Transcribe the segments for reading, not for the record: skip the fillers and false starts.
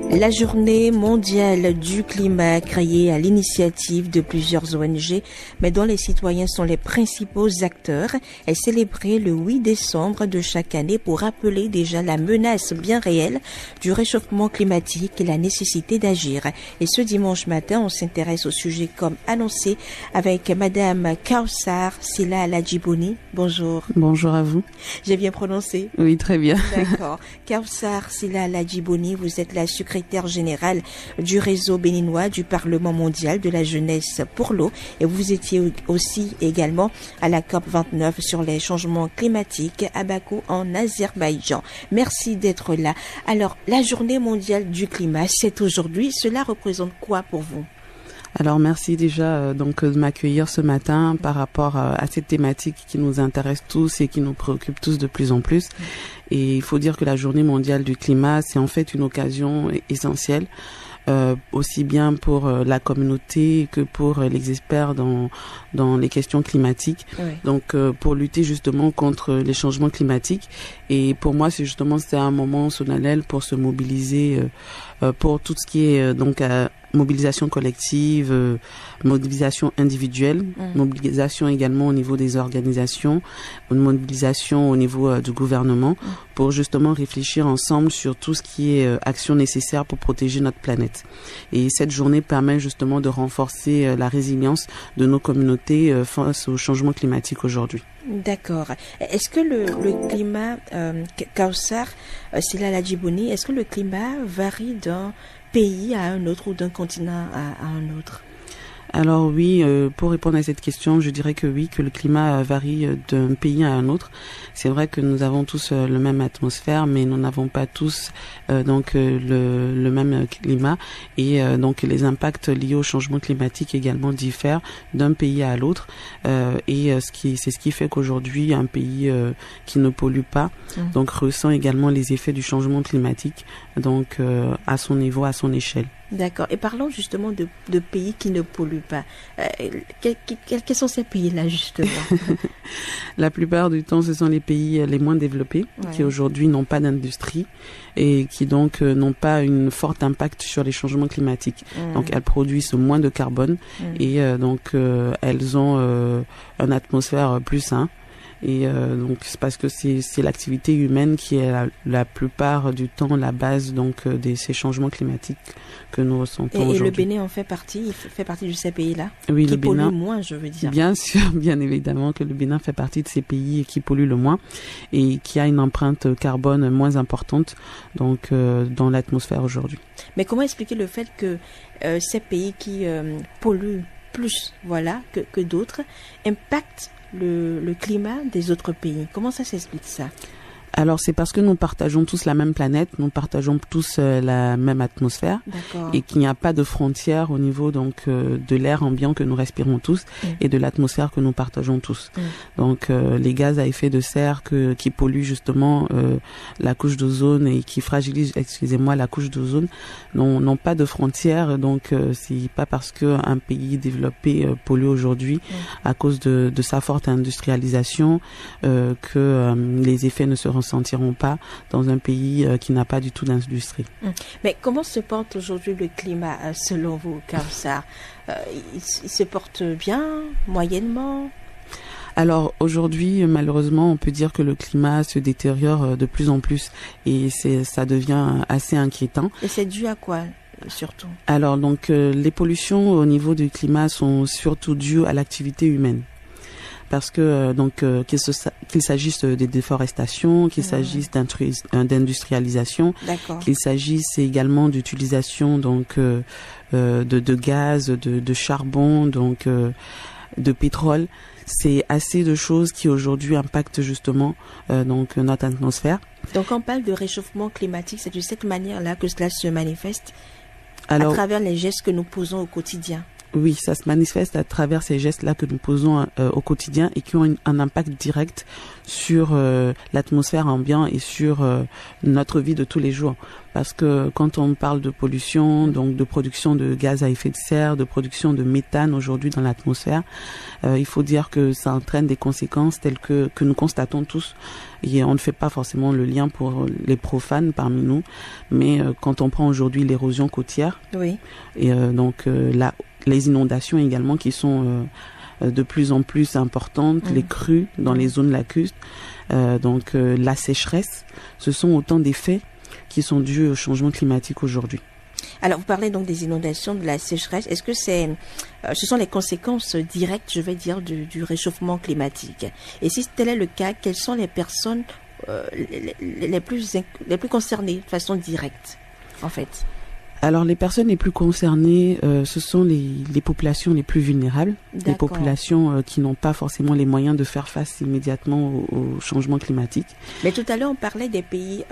La journée mondiale du climat, créée à l'initiative de plusieurs ONG, mais dont les citoyens sont les principaux acteurs, est célébrée le 8 décembre de chaque année pour rappeler déjà la menace bien réelle du réchauffement climatique et la nécessité d'agir. Et ce dimanche matin, on s'intéresse au sujet comme annoncé avec Madame Kawsar Sylla Ladjibouni. Bonjour. Bonjour à vous. J'ai bien prononcé? Oui, très bien. D'accord. Kawsar Sylla Ladjibouni, vous êtes la secrétaire général du réseau béninois du Parlement mondial de la jeunesse pour l'eau et vous étiez aussi également à la COP29 sur les changements climatiques à Bakou en Azerbaïdjan. Merci d'être là. Alors, la journée mondiale du climat, c'est aujourd'hui. Cela représente quoi pour vous? Alors merci déjà de m'accueillir ce matin par rapport à cette thématique qui nous intéresse tous et qui nous préoccupe tous de plus en plus. Et il faut dire que la journée mondiale du climat, c'est en fait une occasion essentielle, aussi bien pour la communauté que pour les experts dans les questions climatiques. Oui. Donc pour lutter justement contre les changements climatiques. Et pour moi, c'est un moment solennel pour se mobiliser pour tout ce qui est mobilisation collective, mobilisation individuelle, mobilisation également au niveau des organisations, mobilisation au niveau du gouvernement, pour justement réfléchir ensemble sur tout ce qui est action nécessaire pour protéger notre planète. Et cette journée permet justement de renforcer la résilience de nos communautés face au changement climatique aujourd'hui. D'accord. Est-ce que le climat, Kawsar Sylla Ladjibouni, est-ce que le climat varie d'un pays à un autre ou d'un continent à un autre? Alors oui, pour répondre à cette question, je dirais que oui, que le climat varie d'un pays à un autre. C'est vrai que nous avons tous le même atmosphère, mais nous n'avons pas tous le même climat. Et donc les impacts liés au changement climatique également diffèrent d'un pays à l'autre. Et c'est ce qui fait qu'aujourd'hui, un pays qui ne pollue pas, donc ressent également les effets du changement climatique, donc à son niveau, à son échelle. D'accord. Et parlons justement de pays qui ne polluent pas. Quels sont ces pays-là, justement? La plupart du temps, ce sont les pays les moins développés, qui aujourd'hui n'ont pas d'industrie et qui donc n'ont pas une forte impact sur les changements climatiques. Donc, elles produisent moins de carbone et elles ont une atmosphère plus saine. Et donc c'est parce que c'est l'activité humaine qui est la plupart du temps la base de ces changements climatiques que nous ressentons aujourd'hui. Et le Bénin en fait partie, il fait partie de ces pays-là, oui, qui le Bénin polluent moins, je veux dire. Bien sûr, bien évidemment que le Bénin fait partie de ces pays qui polluent le moins et qui a une empreinte carbone moins importante dans l'atmosphère aujourd'hui. Mais comment expliquer le fait que ces pays qui polluent plus que d'autres impactent le climat des autres pays? Comment ça s'explique ça? Alors c'est parce que nous partageons tous la même planète, nous partageons tous la même atmosphère. D'accord. Et qu'il n'y a pas de frontières au niveau de l'air ambiant que nous respirons tous et de l'atmosphère que nous partageons tous. Donc les gaz à effet de serre qui polluent justement la couche d'ozone et qui fragilisent, la couche d'ozone n'ont pas de frontières. Donc c'est pas parce que un pays développé pollue aujourd'hui à cause de sa forte industrialisation que les effets ne se ressentiront pas dans un pays qui n'a pas du tout d'industrie. Mais comment se porte aujourd'hui le climat selon vous, Kawsar? Il se porte bien, moyennement? Alors aujourd'hui, malheureusement, on peut dire que le climat se détériore de plus en plus et ça devient assez inquiétant. Et c'est dû à quoi? Surtout. Alors les pollutions au niveau du climat sont surtout dues à l'activité humaine. Parce que qu'il s'agisse des déforestations, qu'il s'agisse d'industrialisation, qu'il s'agisse également d'utilisation de gaz, de charbon, de pétrole, c'est assez de choses qui aujourd'hui impactent justement notre atmosphère. Donc on parle de réchauffement climatique, c'est de cette manière-là que cela se manifeste à travers les gestes que nous posons au quotidien. Oui, ça se manifeste à travers ces gestes-là que nous posons au quotidien et qui ont un impact direct sur l'atmosphère ambiante et sur notre vie de tous les jours. Parce que quand on parle de pollution, donc de production de gaz à effet de serre, de production de méthane aujourd'hui dans l'atmosphère, il faut dire que ça entraîne des conséquences telles que nous constatons tous. Et on ne fait pas forcément le lien pour les profanes parmi nous, mais quand on prend aujourd'hui l'érosion côtière, oui. Et les inondations également qui sont de plus en plus importantes, les crues dans les zones lacustres, la sécheresse, ce sont autant des faits qui sont dus au changement climatique aujourd'hui. Alors, vous parlez donc des inondations, de la sécheresse. Est-ce que ce sont les conséquences directes, je vais dire, du réchauffement climatique? Et si tel est le cas, quelles sont les personnes les plus concernées de façon directe, en fait? Alors, les personnes les plus concernées, ce sont les populations les plus vulnérables, les populations qui n'ont pas forcément les moyens de faire face immédiatement au changement climatique. Mais tout à l'heure, on parlait des pays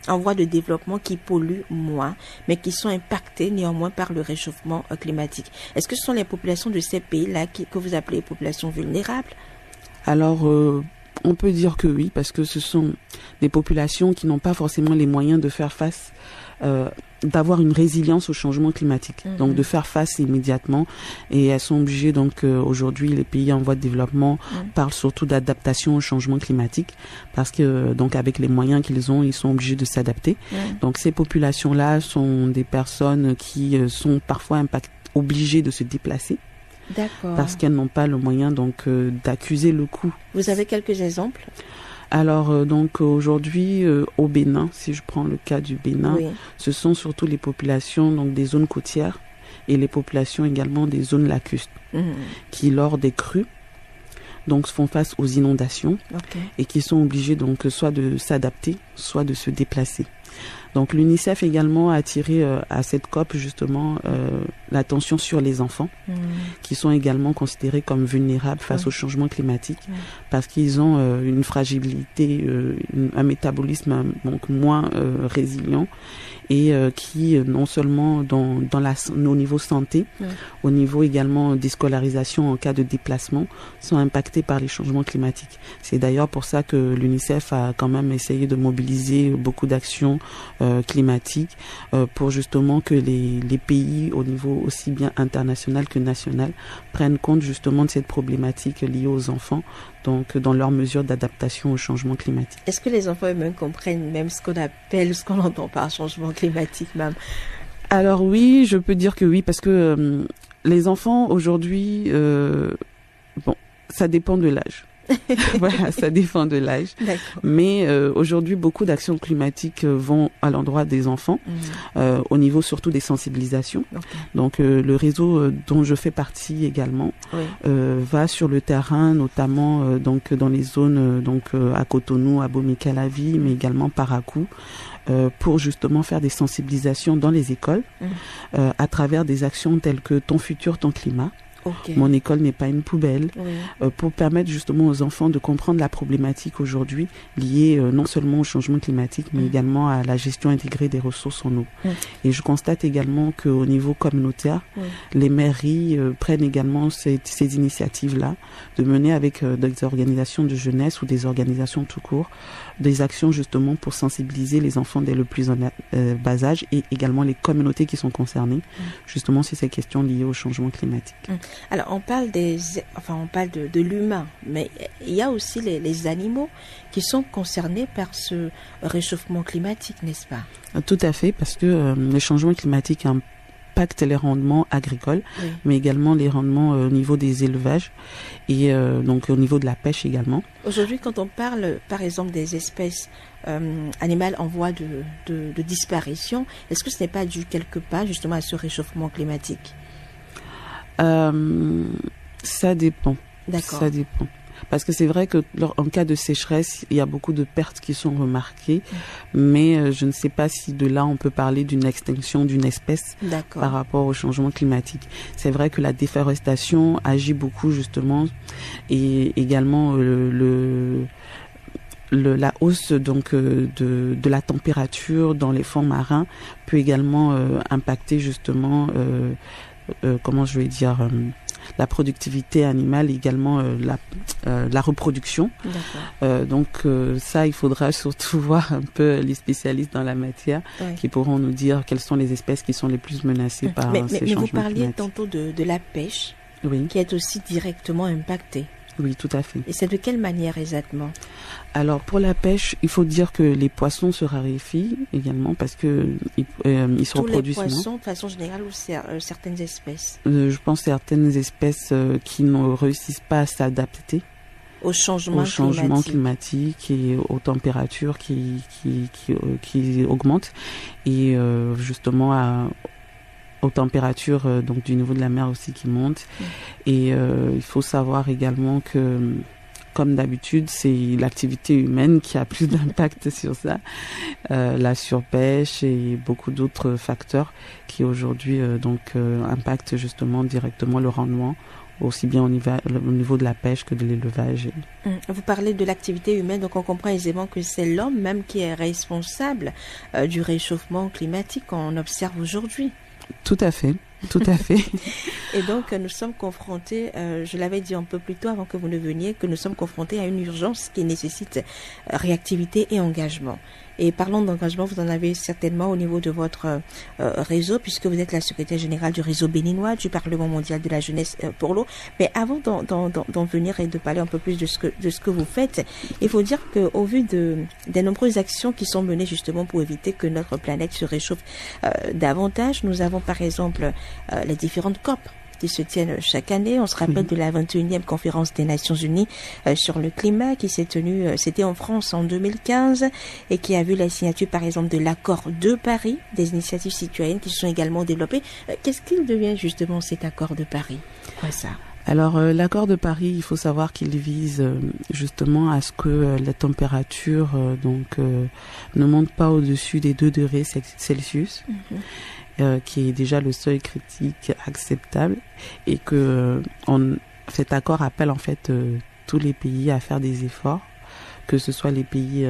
en voie de développement qui polluent moins, mais qui sont impactés néanmoins par le réchauffement climatique. Est-ce que ce sont les populations de ces pays-là que vous appelez populations vulnérables? Alors, on peut dire que oui, parce que ce sont des populations qui n'ont pas forcément les moyens de faire face d'avoir une résilience au changement climatique, donc de faire face immédiatement, et elles sont obligées donc aujourd'hui les pays en voie de développement parlent surtout d'adaptation au changement climatique parce que donc avec les moyens qu'ils ont, ils sont obligés de s'adapter. Donc ces populations-là sont des personnes qui sont parfois obligées de se déplacer. D'accord. Parce qu'elles n'ont pas le moyen donc d'accuser le coût. Vous avez quelques exemples? Alors donc aujourd'hui au Bénin, si je prends le cas du Bénin, oui. Ce sont surtout les populations donc des zones côtières et les populations également des zones lacustres qui lors des crues donc font face aux inondations et qui sont obligés donc soit de s'adapter, soit de se déplacer. Donc l'UNICEF également a attiré à cette COP justement l'attention sur les enfants qui sont également considérés comme vulnérables face au changement climatique parce qu'ils ont une fragilité, un métabolisme donc moins résilient et qui non seulement au niveau santé, au niveau également des scolarisations en cas de déplacement sont impactés par les changements climatiques. C'est d'ailleurs pour ça que l'UNICEF a quand même essayé de mobiliser beaucoup d'actions climatiques pour justement que les pays au niveau aussi bien international que national prennent compte justement de cette problématique liée aux enfants donc dans leurs mesures d'adaptation au changement climatique. Est-ce que les enfants eux-mêmes comprennent même ce qu'on entend par changement climatique, même? Alors oui, je peux dire que oui, parce que les enfants aujourd'hui, ça dépend de l'âge. Voilà, ça dépend de l'âge. Mais aujourd'hui, beaucoup d'actions climatiques vont à l'endroit des enfants, au niveau surtout des sensibilisations. Donc le réseau dont je fais partie également va sur le terrain, notamment donc dans les zones à Cotonou, à Bomey-Calavi, mais également Parakou, pour justement faire des sensibilisations dans les écoles à travers des actions telles que Ton futur, ton climat. Mon école n'est pas une poubelle, pour permettre justement aux enfants de comprendre la problématique aujourd'hui liée non seulement au changement climatique mais également à la gestion intégrée des ressources en eau. Et je constate également qu'au niveau communautaire, les mairies prennent également ces initiatives-là de mener avec des organisations de jeunesse ou des organisations tout court des actions justement pour sensibiliser les enfants dès le plus bas âge et également les communautés qui sont concernées justement sur ces questions liées au changement climatique. Alors on parle de l'humain, mais il y a aussi les animaux qui sont concernés par ce réchauffement climatique, n'est-ce pas? Tout à fait, parce que le changement climatique impacte les rendements agricoles, mais également les rendements au niveau des élevages et donc au niveau de la pêche également. Aujourd'hui, quand on parle par exemple des espèces animales en voie de disparition, est-ce que ce n'est pas dû quelque part justement à ce réchauffement climatique? Ça dépend. D'accord. Ça dépend. Parce que c'est vrai que en cas de sécheresse, il y a beaucoup de pertes qui sont remarquées, mais je ne sais pas si de là on peut parler d'une extinction d'une espèce par rapport au changement climatique. C'est vrai que la déforestation agit beaucoup justement et également la hausse donc de la température dans les fonds marins peut également impacter justement comment je vais dire, la productivité animale, également la reproduction. Donc ça, il faudra surtout voir un peu les spécialistes dans la matière qui pourront nous dire quelles sont les espèces qui sont les plus menacées par ces changements climatiques. Mais vous parliez tantôt de la pêche, qui est aussi directement impactée. Oui, tout à fait. Et c'est de quelle manière exactement? Alors, pour la pêche, il faut dire que les poissons se raréfient également parce que ils se reproduisent moins. Tous les poissons, de façon générale, ou certaines espèces? Je pense certaines espèces qui ne réussissent pas à s'adapter au changement climatique et aux températures qui augmentent et justement aux températures donc du niveau de la mer aussi qui monte. Et il faut savoir également que, comme d'habitude, c'est l'activité humaine qui a plus d'impact sur ça, la surpêche et beaucoup d'autres facteurs qui aujourd'hui impactent justement directement le rendement, aussi bien au niveau de la pêche que de l'élevage. Vous parlez de l'activité humaine, donc on comprend aisément que c'est l'homme même qui est responsable du réchauffement climatique qu'on observe aujourd'hui. Tout à fait, tout à fait. Et donc, nous sommes confrontés, je l'avais dit un peu plus tôt avant que vous ne veniez, que nous sommes confrontés à une urgence qui nécessite réactivité et engagement. Et parlons d'engagement, vous en avez certainement au niveau de votre réseau, puisque vous êtes la secrétaire générale du réseau béninois du Parlement mondial de la jeunesse pour l'eau. Mais avant d'en venir et de parler un peu plus de ce que vous faites, il faut dire qu'au vu des nombreuses actions qui sont menées justement pour éviter que notre planète se réchauffe davantage, nous avons par exemple les différentes COP qui se tiennent chaque année. On se rappelle de la 21e conférence des Nations Unies sur le climat qui s'est tenue, c'était en France en 2015 et qui a vu la signature par exemple de l'accord de Paris, des initiatives citoyennes qui se sont également développées. Qu'est-ce qu'il devient justement cet accord de Paris? Quoi ça? Alors l'accord de Paris, il faut savoir qu'il vise justement à ce que la température ne monte pas au-dessus des 2 degrés Celsius. Qui est déjà le seuil critique acceptable et que cet accord appelle en fait tous les pays à faire des efforts, que ce soit les pays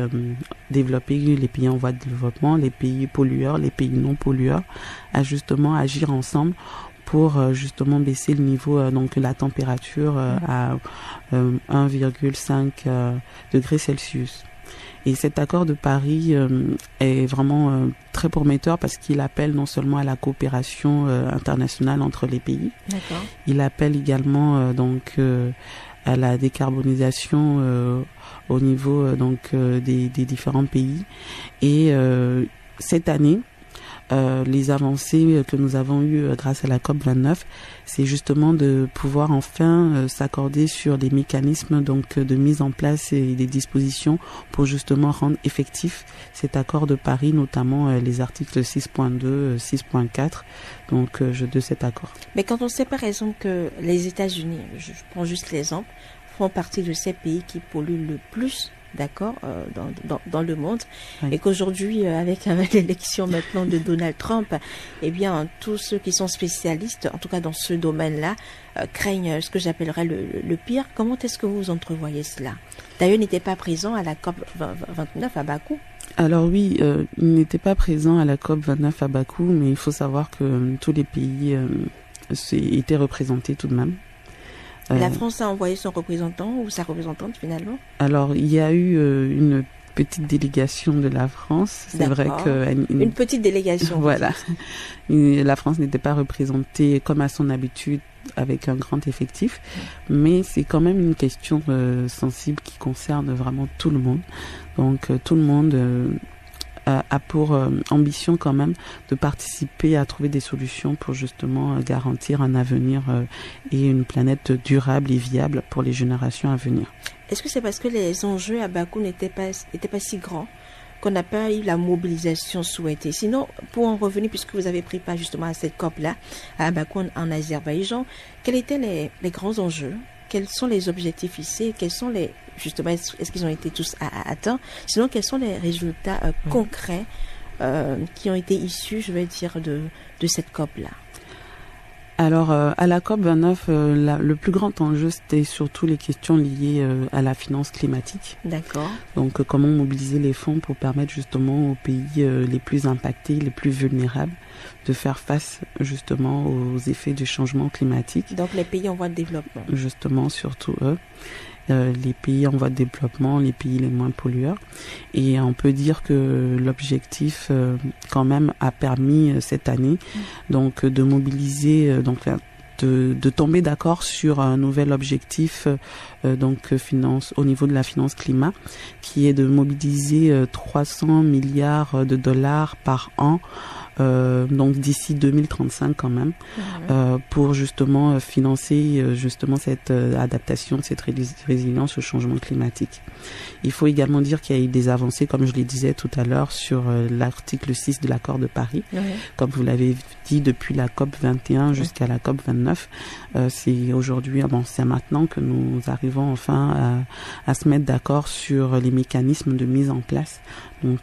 développés, les pays en voie de développement, les pays pollueurs, les pays non pollueurs, à justement agir ensemble pour justement baisser le niveau, donc la température à 1,5 degrés Celsius. Et cet accord de Paris est vraiment très prometteur parce qu'il appelle non seulement à la coopération internationale entre les pays, il appelle également à la décarbonisation au niveau des différents pays. Et cette année, les avancées que nous avons eues grâce à la COP29, c'est justement de pouvoir enfin s'accorder sur des mécanismes de mise en place et des dispositions pour justement rendre effectif cet accord de Paris, notamment les articles 6.2, 6.4 de cet accord. Mais quand on sait par exemple que les États-Unis, je prends juste l'exemple, font partie de ces pays qui polluent le plus, dans le monde, et qu'aujourd'hui avec l'élection maintenant de Donald Trump, eh bien tous ceux qui sont spécialistes, en tout cas dans ce domaine-là, craignent ce que j'appellerais le pire. Comment est-ce que vous entrevoyez cela? D'ailleurs, il n'était pas présent à la COP 29 à Bakou. Alors oui, il n'était pas présent à la COP 29 à Bakou, mais il faut savoir que tous les pays étaient représentés tout de même. La France a envoyé son représentant ou sa représentante finalement? Alors, il y a eu une petite délégation de la France. C'est vrai que... Une petite délégation. Voilà. La France n'était pas représentée comme à son habitude avec un grand effectif, mais c'est quand même une question sensible qui concerne vraiment tout le monde. Donc, tout le monde... a pour ambition quand même de participer à trouver des solutions pour justement garantir un avenir et une planète durable et viable pour les générations à venir. Est-ce que c'est parce que les enjeux à Bakou n'étaient pas si grands qu'on n'a pas eu la mobilisation souhaitée? Sinon, pour en revenir, puisque vous avez pris part justement à cette COP-là, à Bakou en Azerbaïdjan, quels étaient les grands enjeux? Quels sont les objectifs ici? Quels sont justement, est-ce qu'ils ont été tous atteints? Sinon, quels sont les résultats concrets qui ont été issus, je vais dire, de cette COP-là? Alors, à la COP29, le plus grand enjeu, c'était surtout les questions liées à la finance climatique. D'accord. Donc, comment mobiliser les fonds pour permettre justement aux pays les plus impactés, les plus vulnérables, de faire face justement aux effets du changement climatique. Donc, les pays en voie de développement. Justement, surtout eux. Les pays en voie de développement, les pays les moins pollueurs. Et on peut dire que l'objectif quand même a permis cette année donc de mobiliser de tomber d'accord sur un nouvel objectif finance au niveau de la finance climat qui est de mobiliser 300 milliards de dollars par an donc d'ici 2035 quand même, pour justement financer justement cette adaptation, cette résilience au changement climatique. Il faut également dire qu'il y a eu des avancées, comme je le disais tout à l'heure, sur l'article 6 de l'accord de Paris. Comme vous l'avez dit, depuis la COP 21 jusqu'à la COP 29, c'est aujourd'hui, c'est maintenant que nous arrivons enfin à se mettre d'accord sur les mécanismes de mise en place de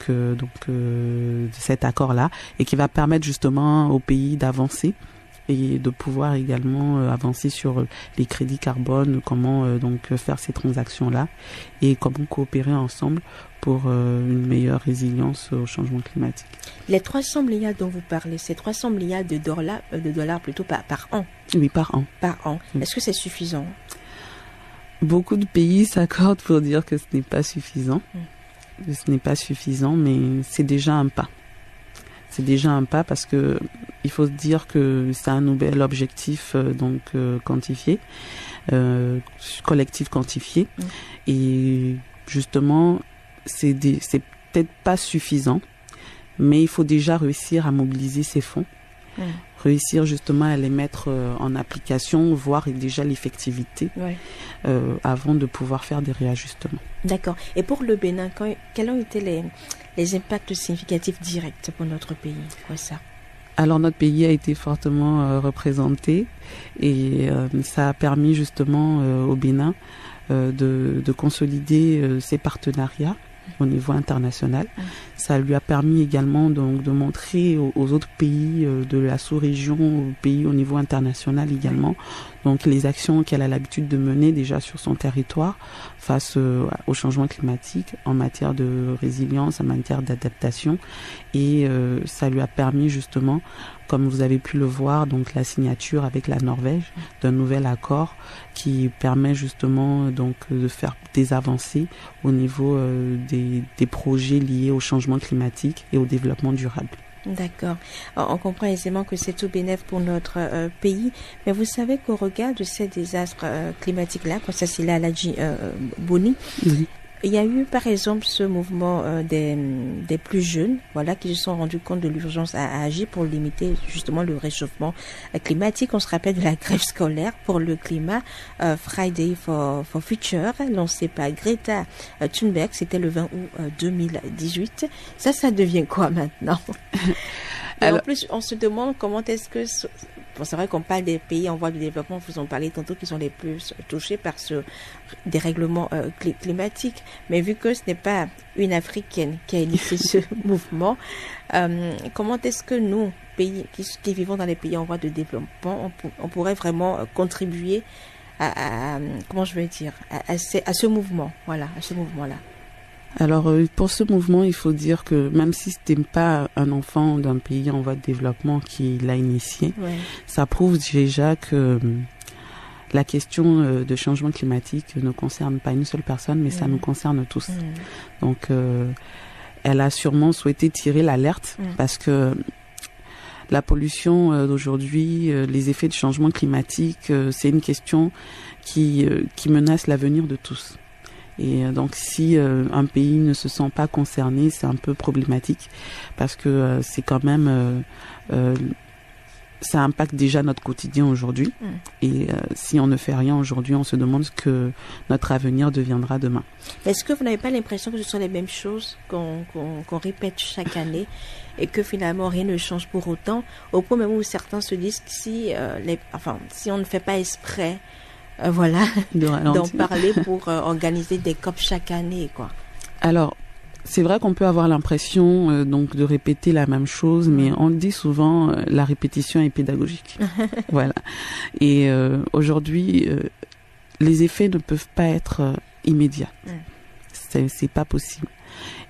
cet accord-là, et qui va permettre justement aux pays d'avancer et de pouvoir également avancer sur les crédits carbone, comment faire ces transactions-là et comment coopérer ensemble pour une meilleure résilience au changement climatique. Les 300 milliards dont vous parlez, c'est 300 milliards de dollars plutôt par an. Oui, par an. Par an. Est-ce que c'est suffisant? Beaucoup de pays s'accordent pour dire que ce n'est pas suffisant. Ce n'est pas suffisant, mais c'est déjà un pas. C'est déjà un pas parce que il faut se dire que c'est un nouvel objectif quantifié, collectif quantifié, et justement c'est peut-être pas suffisant, mais il faut déjà réussir à mobiliser ces fonds, réussir justement à les mettre en application, voir déjà l'effectivité avant de pouvoir faire des réajustements. D'accord. Et pour le Bénin, quels ont été les impacts significatifs directs pour notre pays? Quoi ça? Alors notre pays a été fortement représenté et ça a permis justement au Bénin de consolider ses partenariats au niveau international. Ça lui a permis également donc de montrer aux autres pays de la sous-région, aux pays au niveau international également, donc les actions qu'elle a l'habitude de mener déjà sur son territoire face au changement climatique en matière de résilience, en matière d'adaptation, et ça lui a permis justement, comme vous avez pu le voir, donc la signature avec la Norvège d'un nouvel accord qui permet justement donc de faire des avancées au niveau des projets liés au changement climatique et au développement durable. D'accord. On comprend aisément que c'est tout bénéf pour notre pays, mais vous savez qu'au regard de ces désastres climatiques-là, comme ça c'est là Aladji Boni, il y a eu par exemple ce mouvement des plus jeunes, qui se sont rendus compte de l'urgence à agir pour limiter justement le réchauffement climatique. On se rappelle de la grève scolaire pour le climat, Friday for Future, lancée par Greta Thunberg, c'était le 20 août 2018. Ça devient quoi maintenant? Alors, en plus, on se demande comment est-ce que... c'est vrai qu'on parle des pays en voie de développement, vous en parlez tantôt, qui sont les plus touchés par ce dérèglement climatique. Mais vu que ce n'est pas une Africaine qui a initié ce mouvement, comment est-ce que nous, pays qui vivons dans les pays en voie de développement, on pourrait vraiment contribuer à ce mouvement, à ce mouvement-là? Alors, pour ce mouvement, il faut dire que même si ce n'est pas un enfant d'un pays en voie de développement qui l'a initié, ça prouve déjà que la question de changement climatique ne concerne pas une seule personne, mais ça nous concerne tous. Donc, elle a sûrement souhaité tirer l'alerte parce que la pollution d'aujourd'hui, les effets de changement climatique, c'est une question qui menace l'avenir de tous. Et donc si un pays ne se sent pas concerné, c'est un peu problématique parce que c'est quand même ça impacte déjà notre quotidien aujourd'hui. Et si on ne fait rien aujourd'hui, on se demande ce que notre avenir deviendra demain. Est-ce que vous n'avez pas l'impression que ce sont les mêmes choses qu'on répète chaque année et que finalement rien ne change pour autant, au point même où certains se disent que si on ne fait pas exprès d'en parler pour organiser des COP chaque année, quoi. Alors, c'est vrai qu'on peut avoir l'impression donc de répéter la même chose, mais on le dit souvent, la répétition est pédagogique. Voilà. Et aujourd'hui, les effets ne peuvent pas être immédiats. C'est pas possible.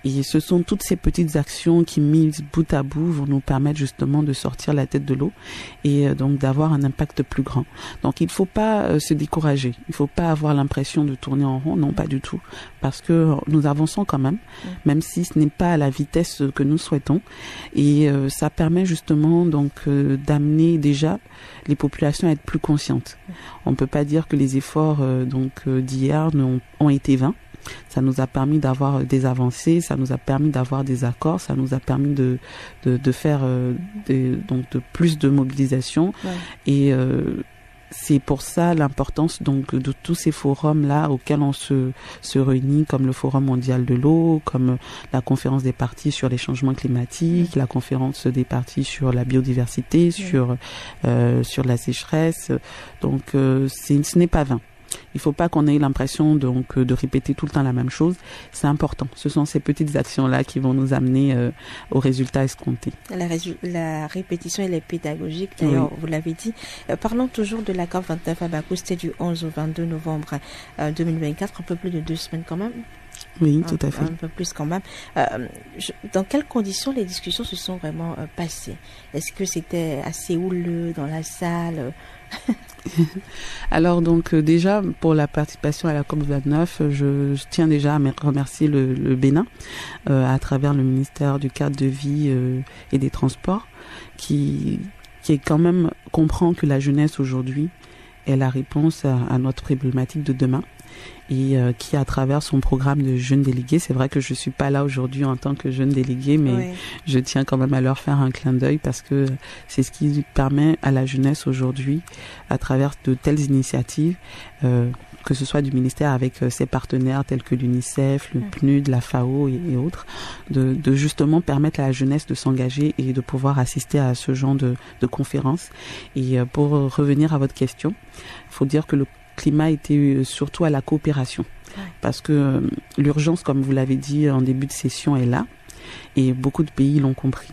Et ce sont toutes ces petites actions qui, mises bout à bout, vont nous permettre justement de sortir la tête de l'eau et donc d'avoir un impact plus grand. Donc il ne faut pas se décourager. Il ne faut pas avoir l'impression de tourner en rond, non pas du tout, parce que nous avançons quand même si ce n'est pas à la vitesse que nous souhaitons. Et ça permet justement donc d'amener déjà les populations à être plus conscientes. On ne peut pas dire que les efforts d'hier ont été vains. Ça nous a permis d'avoir des avancées, ça nous a permis d'avoir des accords, ça nous a permis de faire de plus de mobilisation. Et c'est pour ça l'importance donc de tous ces forums là auxquels on se réunit, comme le Forum mondial de l'eau, comme la conférence des parties sur les changements climatiques, la conférence des parties sur la biodiversité, sur la sécheresse. Donc ce n'est pas vain. Il ne faut pas qu'on ait l'impression donc de répéter tout le temps la même chose. C'est important. Ce sont ces petites actions-là qui vont nous amener aux résultats escomptés. La répétition, elle est pédagogique. D'ailleurs, vous l'avez dit. Parlons toujours de la COP29 à Bakou. C'était du 11 au 22 novembre 2024. Un peu plus de 2 semaines quand même. Oui, tout à fait. Un peu plus quand même. Dans quelles conditions les discussions se sont vraiment passées? Est-ce que c'était assez houleux dans la salle? Alors donc déjà pour la participation à la COP29, je tiens déjà à remercier le Bénin à travers le ministère du cadre de vie et des transports qui est quand même comprend que la jeunesse aujourd'hui est la réponse à notre problématique de demain. Et qui à travers son programme de jeunes délégués, c'est vrai que je suis pas là aujourd'hui en tant que jeune délégué, mais je tiens quand même à leur faire un clin d'œil parce que c'est ce qui permet à la jeunesse aujourd'hui, à travers de telles initiatives, que ce soit du ministère avec ses partenaires tels que l'UNICEF, le PNUD, la FAO et autres, de justement permettre à la jeunesse de s'engager et de pouvoir assister à ce genre de conférences. Et pour revenir à votre question, il faut dire que le climat était surtout à la coopération parce que l'urgence, comme vous l'avez dit en début de session, est là et beaucoup de pays l'ont compris.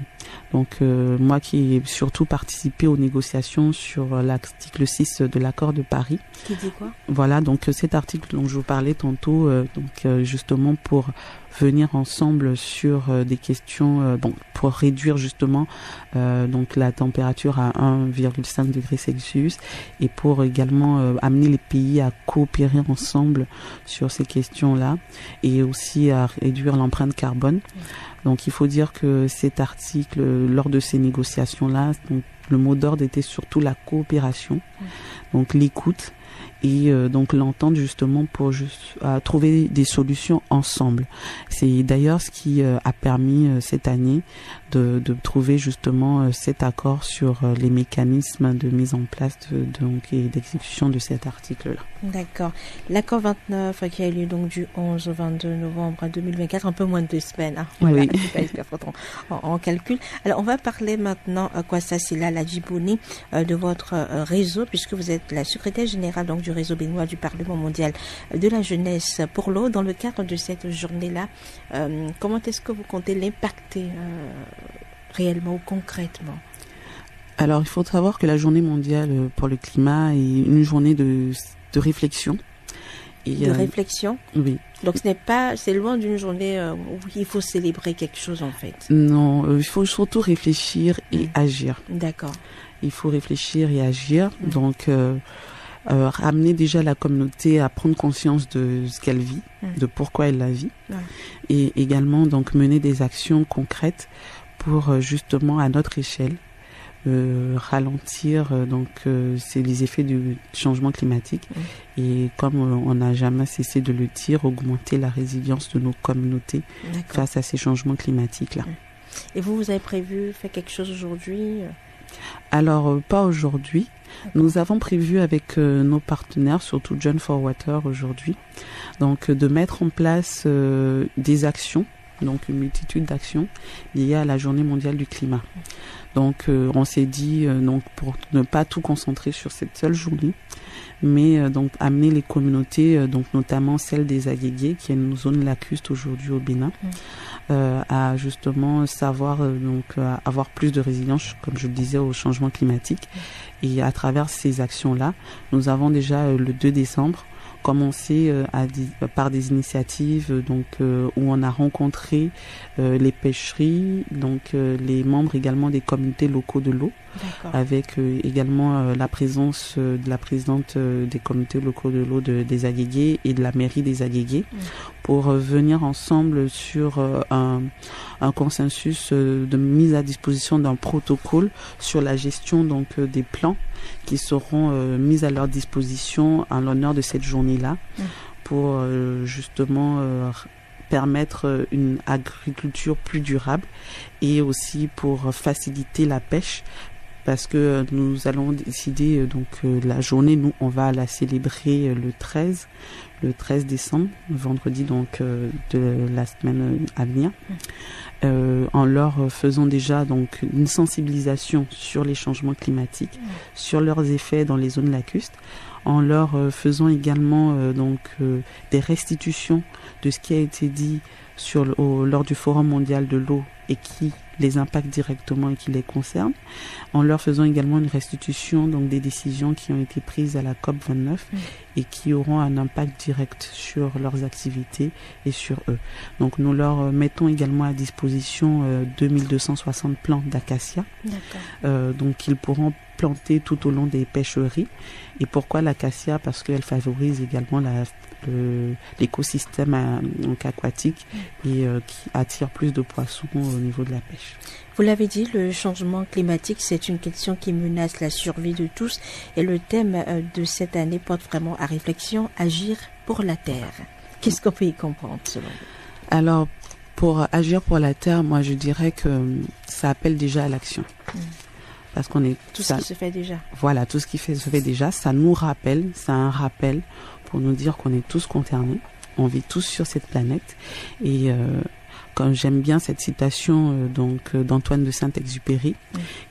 Donc moi qui ai surtout participé aux négociations sur l'article 6 de l'accord de Paris. Qui dit quoi? Voilà, donc cet article dont je vous parlais tantôt, justement pour venir ensemble sur des questions, pour réduire justement donc la température à 1,5 degré Celsius et pour également amener les pays à coopérer ensemble sur ces questions-là et aussi à réduire l'empreinte carbone. Donc il faut dire que cet article, lors de ces négociations-là, donc, le mot d'ordre était surtout la coopération, donc l'écoute et donc l'entente justement pour trouver des solutions ensemble. C'est d'ailleurs ce qui a permis cette année de trouver justement cet accord sur les mécanismes de mise en place et d'exécution de cet article-là. D'accord. L'accord 29 qui a eu lieu donc du 11 au 22 novembre 2024, un peu moins de 2 semaines. Hein. Voilà, oui. On calcule. Alors on va parler maintenant, Kwassa Sila Ladjibouni, de votre réseau, puisque vous êtes la secrétaire générale donc du réseau béninois du Parlement mondial de la jeunesse pour l'eau. Dans le cadre de cette journée-là, comment est-ce que vous comptez l'impacter réellement ou concrètement? Alors, il faut savoir que la journée mondiale pour le climat est une journée de réflexion. Et, de réflexion? Oui. Donc c'est loin d'une journée où il faut célébrer quelque chose en fait. Non, il faut surtout réfléchir et agir. D'accord. Il faut réfléchir et agir. Donc, ramener déjà la communauté à prendre conscience de ce qu'elle vit, de pourquoi elle la vit, et également donc mener des actions concrètes pour justement à notre échelle ralentir c'est les effets du changement climatique et comme on n'a jamais cessé de le dire, augmenter la résilience de nos communautés face à ces changements climatiques là. Et vous avez prévu faire quelque chose aujourd'hui? Alors pas aujourd'hui. Nous avons prévu avec nos partenaires, surtout John for Water aujourd'hui, donc de mettre en place des actions, donc une multitude d'actions liées à la Journée mondiale du climat. Donc on s'est dit donc pour ne pas tout concentrer sur cette seule journée, mais donc amener les communautés, donc notamment celle des Agégués, qui est une zone lacustre aujourd'hui au Bénin, à justement savoir avoir plus de résilience, comme je le disais, au changement climatique. Et à travers ces actions-là, nous avons déjà le 2 décembre commencé par des initiatives où on a rencontré les pêcheries, les membres également des communautés locaux de l'eau, avec également la présence de la présidente des communautés locaux de l'eau des Agégués et de la mairie des Agégués, pour venir ensemble sur un consensus de mise à disposition d'un protocole sur la gestion des plans qui seront mis à leur disposition en l'honneur de cette journée-là, pour justement permettre une agriculture plus durable et aussi pour faciliter la pêche, parce que nous allons décider la journée, nous on va la célébrer le 13 décembre, vendredi de la semaine à venir, en leur faisant déjà une sensibilisation sur les changements climatiques, sur leurs effets dans les zones lacustres, en leur faisant également des restitutions de ce qui a été dit lors du Forum mondial de l'eau et qui les impacte directement et qui les concerne, en leur faisant également une restitution des décisions qui ont été prises à la COP29 et qui auront un impact direct sur leurs activités et sur eux. Donc nous leur mettons également à disposition 2260 plants d'acacia, qu'ils pourront planter tout au long des pêcheries. Et pourquoi l'acacia? Parce qu'elle favorise également l'écosystème aquatique et qui attire plus de poissons au niveau de la pêche. Vous l'avez dit, le changement climatique, c'est une question qui menace la survie de tous, et le thème de cette année porte vraiment à réflexion: agir pour la terre. Qu'est-ce qu'on peut y comprendre selon vous? Alors, pour agir pour la terre, moi je dirais que ça appelle déjà à l'action. Parce qu'on est tout ce qui se fait déjà. Voilà, tout ce qui se fait déjà, ça nous rappelle, c'est un rappel pour nous dire qu'on est tous concernés, on vit tous sur cette planète. Et quand j'aime bien cette citation d'Antoine de Saint-Exupéry,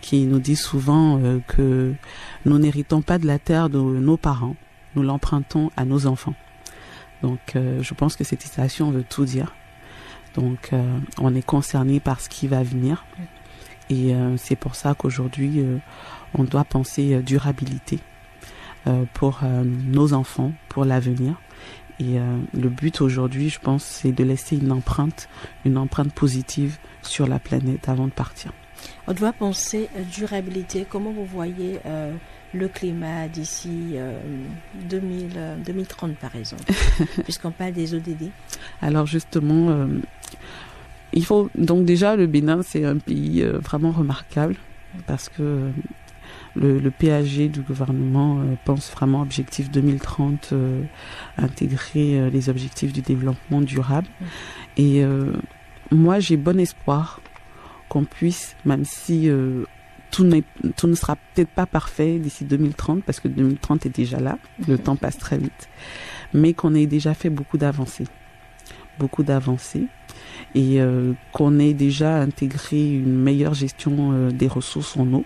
qui nous dit souvent que nous n'héritons pas de la terre de nos parents, nous l'empruntons à nos enfants. Donc je pense que cette citation veut tout dire. Donc on est concerné par ce qui va venir. Et c'est pour ça qu'aujourd'hui, on doit penser durabilité pour nos enfants, pour l'avenir. Et le but aujourd'hui, je pense, c'est de laisser une empreinte positive sur la planète avant de partir. On doit penser durabilité. Comment vous voyez le climat d'ici 2030, par exemple, puisqu'on parle des ODD? Alors justement... il faut donc déjà, le Bénin, c'est un pays vraiment remarquable, parce que le PAG du gouvernement pense vraiment objectif 2030, intégrer les objectifs du développement durable. Et moi, j'ai bon espoir qu'on puisse, même si tout ne sera peut-être pas parfait d'ici 2030, parce que 2030 est déjà là, le temps passe très vite, mais qu'on ait déjà fait beaucoup d'avancées. Et qu'on ait déjà intégré une meilleure gestion des ressources en eau,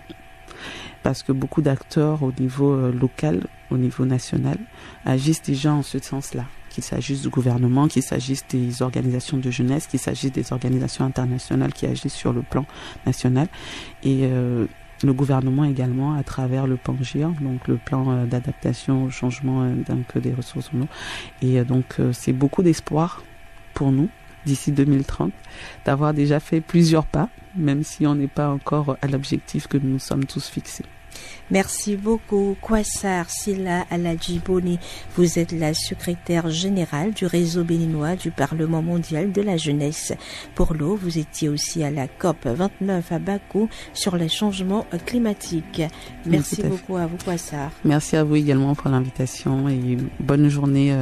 parce que beaucoup d'acteurs au niveau local, au niveau national, agissent déjà en ce sens-là, qu'il s'agisse du gouvernement, qu'il s'agisse des organisations de jeunesse, qu'il s'agisse des organisations internationales qui agissent sur le plan national, et le gouvernement également à travers le PANGIR, donc le plan d'adaptation au changement des ressources en eau. Et c'est beaucoup d'espoir pour nous d'ici 2030, d'avoir déjà fait plusieurs pas, même si on n'est pas encore à l'objectif que nous nous sommes tous fixés. Merci beaucoup, Kwasar Sila Aladjiboni. Vous êtes la secrétaire générale du réseau béninois du Parlement mondial de la jeunesse pour l'eau. Vous étiez aussi à la COP29 à Bakou sur les changements climatiques. Merci beaucoup à vous, Kwasar. Merci à vous également pour l'invitation et bonne journée.